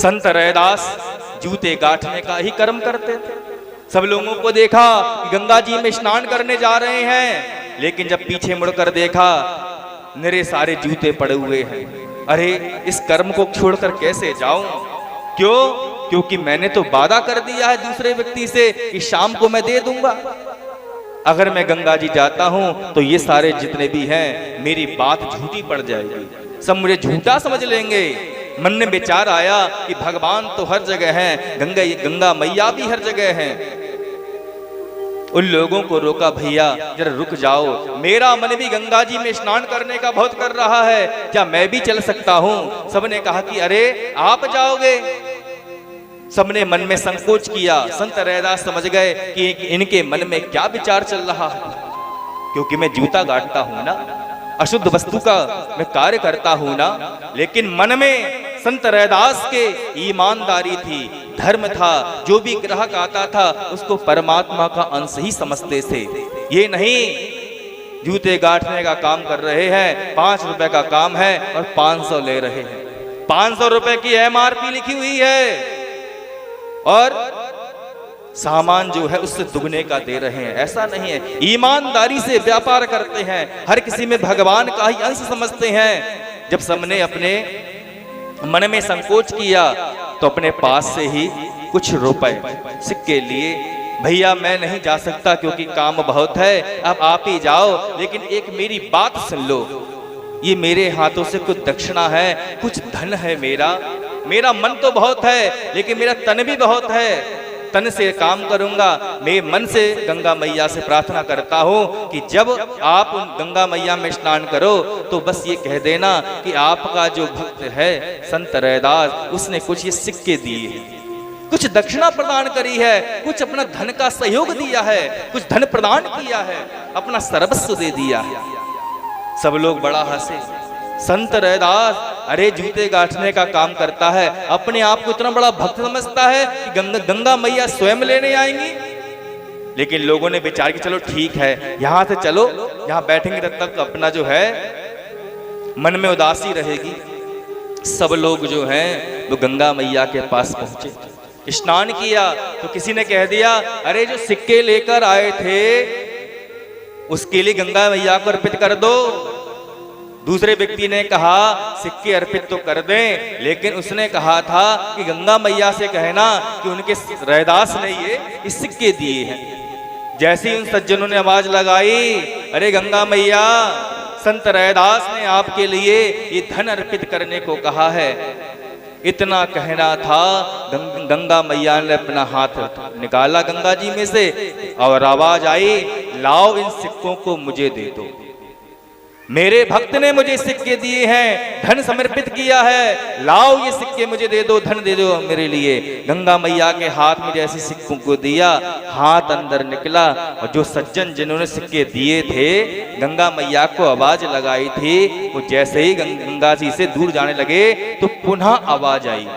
संत रैदास जूते गांठने का ही कर्म करते थे। सब लोगों को देखा कि गंगा जी में स्नान करने जा रहे हैं, लेकिन जब पीछे मुड़कर देखा मेरे सारे जूते पड़े हुए हैं। अरे इस कर्म को छोड़कर कैसे जाऊं? क्यों? क्योंकि मैंने तो वादा कर दिया है दूसरे व्यक्ति से कि शाम को मैं दे दूंगा। अगर मैं गंगा जी जाता हूं तो ये सारे जितने भी हैं मेरी बात झूठी पड़ जाएगी, सब मुझे झूठा समझ लेंगे। मन में विचार आया कि भगवान तो हर जगह हैं, गंगा मैया भी हर जगह हैं। उन लोगों को रोका, भैया जरा रुक जाओ, मेरा मन भी गंगा जी में स्नान करने का बहुत कर रहा है, क्या मैं भी चल सकता हूं? सबने कहा कि अरे आप जाओगे। सबने मन में संकोच किया। संत रैदास समझ गए कि इनके मन में क्या विचार चल रहा है, क्योंकि मैं जूता गांठता हूं ना, अशुद्ध वस्तु का मैं कार्य करता हूं ना। लेकिन मन में संत रैदास के ईमानदारी थी, धर्म था। जो भी ग्राहक आता था उसको परमात्मा का अंश ही समझते थे। ये नहीं जूते गांठने का काम कर रहे हैं, 5 रुपए का काम है और 500 ले रहे हैं। 500 रुपए की MRP लिखी हुई है और सामान जो है उससे दुगने का दे रहे हैं, ऐसा नहीं है। ईमानदारी से व्यापार करते हैं, हर किसी में भगवान का ही अंश समझते हैं। जब सबने अपने मन में संकोच किया तो अपने पास से ही कुछ रुपए सिक्के लिए। भैया मैं नहीं जा सकता क्योंकि काम बहुत है, अब आप ही जाओ, लेकिन एक मेरी बात सुन लो, ये मेरे हाथों से कुछ दक्षिणा है, कुछ धन है मेरा मन तो बहुत है लेकिन मेरा तन भी बहुत है, तन से काम करूंगा। मैं मन से गंगा मैया से प्रार्थना करता हूं कि जब आप उन गंगा मैया में स्नान करो तो बस ये कह देना कि आपका जो भक्त है संत रैदास, उसने कुछ ये सिक्के दिए हैं, कुछ दक्षिणा प्रदान करी है, कुछ अपना धन का सहयोग दिया है, कुछ धन प्रदान किया है, अपना सर्वस्व दे दिया है। सब लोग बड़ा हंसे। संत रैदास अरे जूते गांठने का काम करता है, अपने आप को इतना बड़ा भक्त समझता है कि गंगा मैया स्वयं लेने आएंगी। लेकिन लोगों ने विचार कि चलो ठीक है, यहां से चलो, यहां बैठेंगे तब तक अपना जो है मन में उदासी रहेगी। सब लोग जो हैं वो गंगा मैया के पास पहुंचे, स्नान किया तो किसी ने कह दिया अरे जो सिक्के लेकर आए थे उसके लिए गंगा मैया को अर्पित कर दो। दूसरे व्यक्ति ने कहा सिक्के अर्पित तो कर दें, लेकिन उसने कहा था कि गंगा मैया से कहना कि उनके रैदास ने ये सिक्के दिए हैं। जैसे ही उन सज्जनों ने आवाज लगाई अरे गंगा मैया, संत रैदास ने आपके लिए ये धन अर्पित करने को कहा है। इतना कहना था, गंगा मैया ने अपना हाथ निकाला गंगा जी में से और आवाज आई लाओ इन सिक्कों को मुझे दे दो, मेरे भक्त ने मुझे सिक्के दिए हैं, धन समर्पित किया है, लाओ ये सिक्के मुझे दे दो, धन दे दो मेरे लिए। गंगा मैया के हाथ में जैसे सिक्कों को दिया, हाथ अंदर निकला और जो सज्जन जिन्होंने सिक्के दिए थे गंगा मैया को आवाज लगाई थी, वो जैसे ही गंगा जी से दूर जाने लगे तो पुनः आवाज आई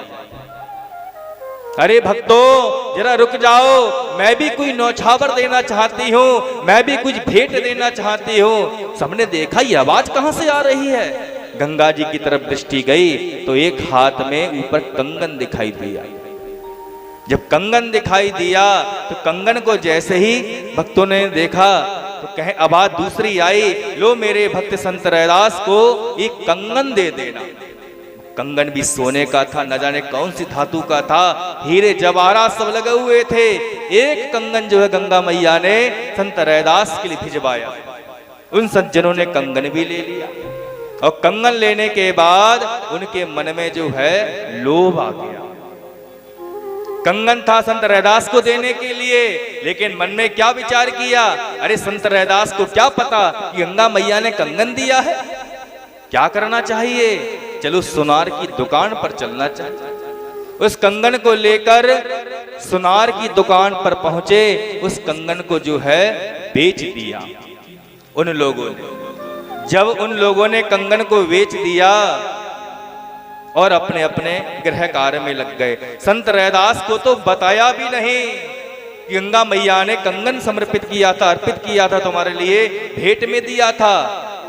अरे भक्तों जरा रुक जाओ, मैं भी कोई नौछावर देना चाहती हूँ, मैं भी कुछ भेंट देना चाहती हूँ। सबने देखा ये आवाज कहां से आ रही है। गंगा जी की तरफ दृष्टि गई तो एक हाथ में ऊपर कंगन दिखाई दिया। जब कंगन दिखाई दिया तो कंगन को जैसे ही भक्तों ने देखा तो कहे आवाज दूसरी आई, लो मेरे भक्त संत रैदास को एक कंगन दे देना। कंगन भी सोने का था, न जाने कौन सी धातु का था, हीरे जवाहरात सब लगे हुए थे। एक कंगन जो है गंगा मैया ने संत रैदास के लिए भिजवाया। उन सज्जनों ने कंगन भी ले लिया और कंगन लेने के बाद उनके मन में जो है लोभ आ गया। कंगन था संत रैदास को देने के लिए, लेकिन मन में क्या विचार किया, अरे संत रैदास को क्या पता कि गंगा मैया ने कंगन दिया है, क्या करना चाहिए, चलो सुनार की दुकान पर चलना चाहिए। उस कंगन को लेकर सुनार की दुकान पर पहुंचे, उस कंगन को जो है बेच दिया उन लोगों ने। जब उन लोगों ने कंगन को बेच दिया और अपने अपने गृह कार्य में लग गए। संत रैदास को तो बताया भी नहीं कि गंगा मैया ने कंगन समर्पित किया था, अर्पित किया था, तुम्हारे लिए भेंट में दिया था।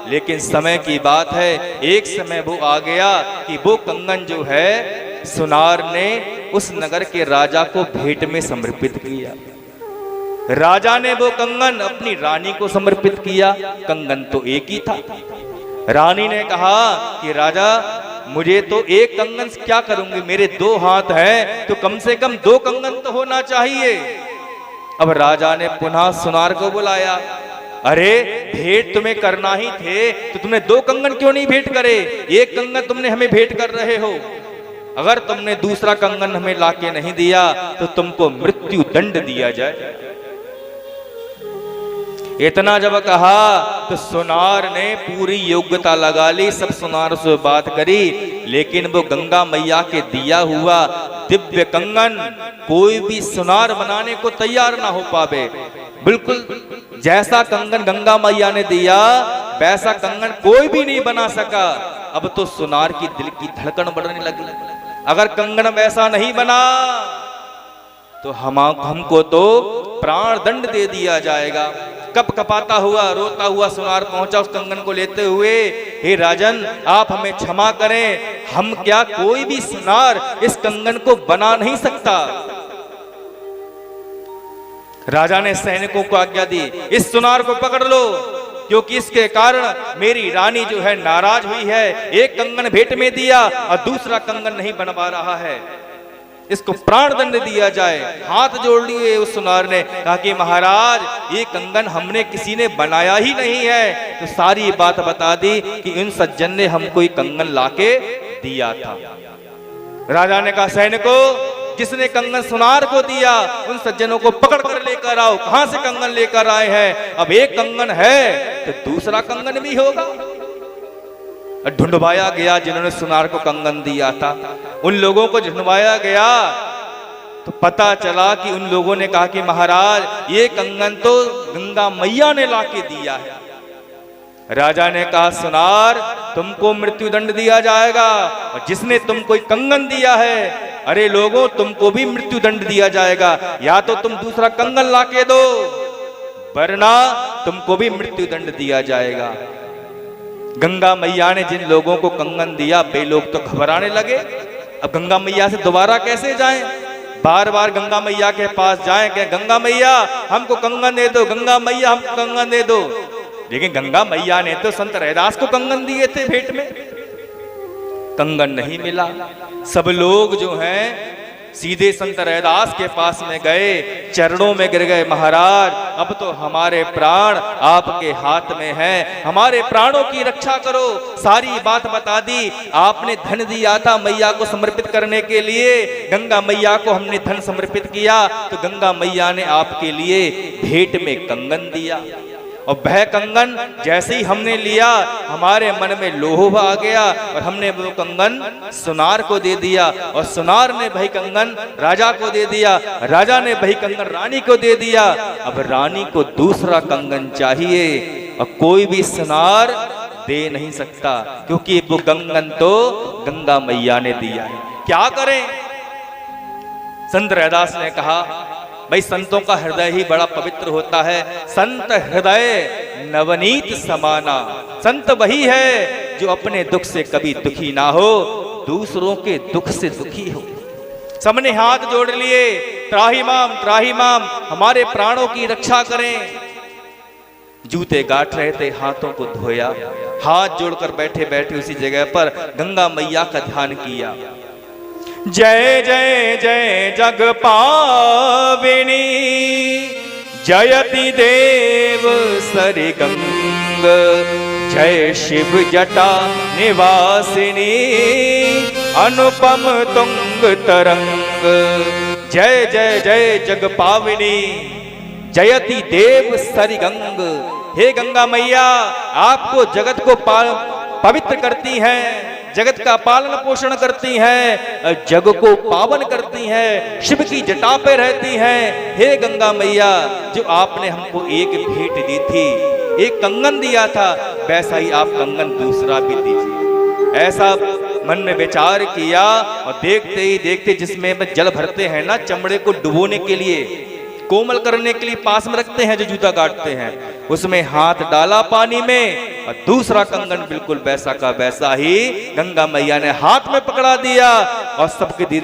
लेकिन समय की बात है, एक समय वो आ गया कि वो कंगन जो है सुनार ने उस नगर के राजा को भेंट में समर्पित किया। राजा ने वो कंगन अपनी रानी को समर्पित किया। कंगन तो एक ही था। रानी ने कहा कि राजा, मुझे तो एक कंगन से क्या करूंगी, मेरे 2 हाथ हैं, तो कम से कम 2 कंगन तो होना चाहिए। अब राजा ने पुनः सुनार को बुलाया। अरे भेंट तुम्हें करना ही थे तो तुमने 2 कंगन क्यों नहीं भेंट करे? एक कंगन तुमने हमें भेंट कर रहे हो। अगर तुमने दूसरा कंगन हमें लाके नहीं दिया तो तुमको मृत्यु दंड दिया जाए। इतना जब कहा तो सुनार ने पूरी योग्यता लगा ली, सब सुनार से बात करी, लेकिन वो गंगा मैया के दिया हुआ दिव्य कंगन कोई भी सुनार बनाने को तैयार ना हो पावे। बिल्कुल जैसा कंगन गंगा मैया ने दिया वैसा कंगन कोई भी नहीं बना सका। अब तो सुनार की दिल की धड़कन बढ़ने लगी। अगर कंगन वैसा नहीं बना तो हमको तो प्राण दंड दे दिया जाएगा। कप कपाता हुआ रोता हुआ सुनार पहुंचा उस कंगन को लेते हुए, हे राजन, आप हमें क्षमा करें, हम क्या कोई भी सुनार इस कंगन को बना नहीं सकता। राजा ने सैनिकों को आज्ञा दी, इस सुनार को पकड़ लो, क्योंकि इसके कारण मेरी रानी जो है नाराज हुई है। एक कंगन भेंट में दिया और दूसरा कंगन नहीं बनवा रहा है, इसको प्राण दंड दिया जाए। हाथ जोड़ लिए उस सुनार ने, कहा कि महाराज, ये कंगन हमने किसी ने बनाया ही नहीं है। तो सारी बात बता दी कि इन सज्जन ने हमको ये कंगन लाके दिया था। राजा ने कहा, सैनिकों, जिसने कंगन सुनार को दिया उन सज्जनों को पकड़ कर लेकर आओ। कहां से कंगन लेकर आए हैं? अब एक कंगन है तो दूसरा कंगन भी होगा। ढूंढवाया गया जिन्होंने सुनार को कंगन दिया था, उन लोगों को ढूंढवाया गया तो पता चला कि उन लोगों ने कहा कि महाराज, ये कंगन तो गंगा मैया ने लाके दिया है। राजा ने कहा, सुनार, तुमको मृत्यु दंड दिया जाएगा, और जिसने तुमको कंगन दिया है, अरे लोगों, तुमको भी मृत्यु दंड दिया जाएगा। या तो तुम दूसरा कंगन लाके दो, वरना तुमको भी मृत्यु दंड दिया जाएगा। गंगा मैया ने जिन लोगों को कंगन दिया वे लोग तो घबराने लगे। अब गंगा मैया से दोबारा कैसे जाएं? बार बार गंगा मैया के पास जाएं, क्या गंगा मैया हमको कंगन दे दो, गंगा मैया हमको कंगन दे दो। लेकिन गंगा मैया ने तो संत रैदास को कंगन दिए थे भेंट में, कंगन नहीं मिला। सब लोग जो हैं सीधे संत रैदास के पास में गए, चरणों में गिर गए, महाराज, अब तो हमारे प्राण आपके हाथ में हैं, हमारे प्राणों की रक्षा करो। सारी बात बता दी। आपने धन दिया था मैया को समर्पित करने के लिए, गंगा मैया को हमने धन समर्पित किया, तो गंगा मैया ने आपके लिए भेंट में कंगन दिया। और वह कंगन जैसे ही हमने लिया, हमारे मन में लोभ आ गया और हमने वो कंगन सुनार को दे दिया, और सुनार ने वही कंगन राजा को दे दिया, राजा ने वही कंगन रानी को दे दिया। अब रानी को दूसरा कंगन चाहिए और कोई भी सुनार दे नहीं सकता, क्योंकि वो कंगन तो गंगा मैया ने दिया है। क्या करें? संत रैदास ने कहा, भाई, संतों का हृदय ही बड़ा पवित्र होता है। संत हृदय नवनीत समाना। संत वही है जो अपने दुख से कभी दुखी ना हो, दूसरों के दुख से दुखी हो। सबने हाथ जोड़ लिए, त्राही माम, हमारे प्राणों की रक्षा करें। जूते गांठ रहे थे, हाथों को धोया, हाथ जोड़कर बैठे बैठे उसी जगह पर गंगा मैया का ध्यान किया। जय जय जय जग पाविनी, जयति देव सरिगंग, जय शिव जटा निवासिनी, अनुपम तुंग तरंग। जय जय जय जग पाविनी, जयति देव सरिगंग। हे गंगा मैया, आपको जगत को पवित्र करती हैं, जगत का पालन पोषण करती हैं, जग को पावन करती हैं, शिव की जटा पे रहती हैं। हे गंगा मैया, जो आपने हमको एक भेंट दी थी, एक कंगन दिया था, वैसा ही आप कंगन दूसरा भी दीजिए। ऐसा मन में विचार किया और देखते ही देखते, जिसमें जल भरते हैं ना चमड़े को डुबोने के लिए, कोमल करने के लिए पास में रखते हैं जो जूता काटते हैं, उसमें हाथ डाला पानी में और दूसरा कंगन बिल्कुल वैसा का वैसा ही गंगा मैया ने हाथ में पकड़ा दिया और सबके दिल